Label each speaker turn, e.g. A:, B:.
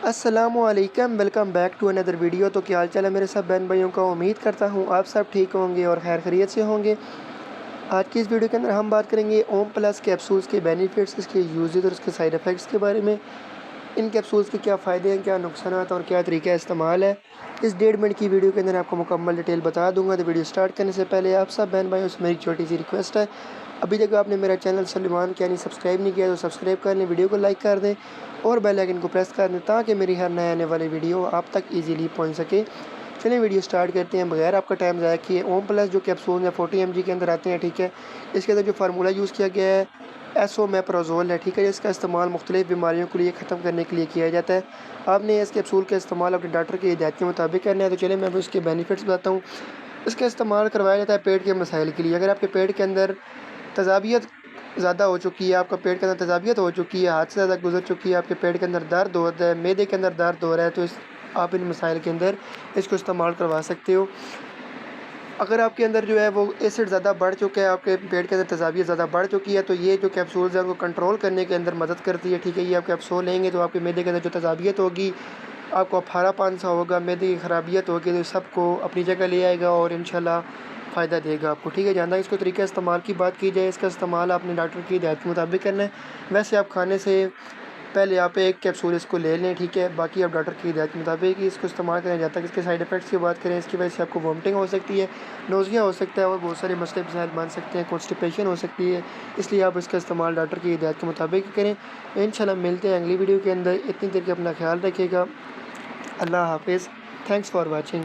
A: अस्सलामुअलैकुम, welcome back to another video. तो क्या हाल चाल है मेरे सब बहन भाइयों का। उम्मीद करता हूँ आप सब ठीक होंगे और खैर खैरियत से होंगे। आज की इस वीडियो के अंदर हम बात करेंगे ओम प्लस कैप्सूल्स के बेनिफिट्स, इसके यूजेज और इसके साइड इफ़ेक्ट्स के बारे में। इन कैप्सूल्स के क्या फ़ायदे हैं, क्या नुकसान और क्या तरीका इस्तेमाल है, इस 1.5 मिनट की वीडियो के अंदर आपको मुकम्मल डिटेल बता दूंगा। तो वीडियो स्टार्ट करने से पहले आप सब बहन भाइयों से मेरी छोटी सी रिक्वेस्ट है, अभी तक आपने मेरा चैनल सलीमान यानी सब्सक्राइब नहीं किया तो सब्सक्राइब कर लें, वीडियो को लाइक कर दें और बेल आइकन को प्रेस कर दें ताकि मेरी हर नए आने वाली वीडियो आप तक ईजीली पहुँच सके। चलिए वीडियो स्टार्ट करते हैं बगैर आपका टाइम ज़ाया किए। ओम प्लस जो कैप्सूल है 40 mg के अंदर आते हैं, ठीक है। इसके अंदर जो फार्मूला यूज़ किया गया है एसोमेप्राज़ोल है, ठीक है। इसका इस्तेमाल मुख्तलिफ़ बीमारियों के लिए ख़त्म करने के लिए किया जाता है। आपने इस कैप्सूल का इस्तेमाल अपने डॉक्टर की हिदायत के मुताबिक करना है। तो चलिए मैं अब इसके बेनिफिट्स बताता हूँ। इसका इस्तेमाल करवाया जाता है पेट के मसाइल के लिए। अगर आपके पेट के अंदर तेज़ाबियत ज़्यादा हो चुकी है, आपका पेट के अंदर तेज़ाबियत हो चुकी है, हाथ से ज़्यादा गुजर चुकी है, आपके पेट के अंदर दर्द हो रहा है, मैदे के अंदर दर्द हो रहा है, तो आप इन मसाइल के अंदर इसको इस्तेमाल करवा सकते हो। अगर आपके अंदर जो है वो एसिड ज़्यादा बढ़ चुका है, आपके पेट के अंदर तेज़ाबियत ज़्यादा बढ़ चुकी है, तो ये जो कैप्सूल्स हैं उनको कंट्रोल करने के अंदर मदद करती है, ठीक है। ये आप कैप्सूल लेंगे तो आपके मैदे के अंदर जो तेज़ाबियत होगी, आपको अफारापन सा होगा, मैदे की खराबियत होगी, तो सबको अपनी जगह ले आएगा और इंशाल्लाह फ़ायदा देगा आपको, ठीक है। जहाँ तक इसको तरीका इस्तेमाल की बात की जाए, इसका इस्तेमाल आपने डॉक्टर की हिदायत के मुताबिक करना है। वैसे आप खाने से पहले आप एक कैप्सूल इसको ले लें, ठीक है। बाकी आप डॉक्टर की हिदायत के मुताबिक ही इसको इस्तेमाल करें। जहाँ तक इसके साइड इफ़ेक्ट्स की बात करें, इसकी वजह से आपको वोमिटिंग हो सकती है, नोज़िया हो सकता है और बहुत सारे मसले मसाइल बन सकते हैं, कॉन्स्टिपेशन हो सकती है। इसलिए आप इसका इस्तेमाल डॉक्टर की हिदायत के मुताबिक ही करें। इंशाल्लाह मिलते हैं अगली वीडियो के अंदर। इतनी देर के अपना ख्याल रखिएगा। अल्लाह हाफ़िज़। Thanks for watching.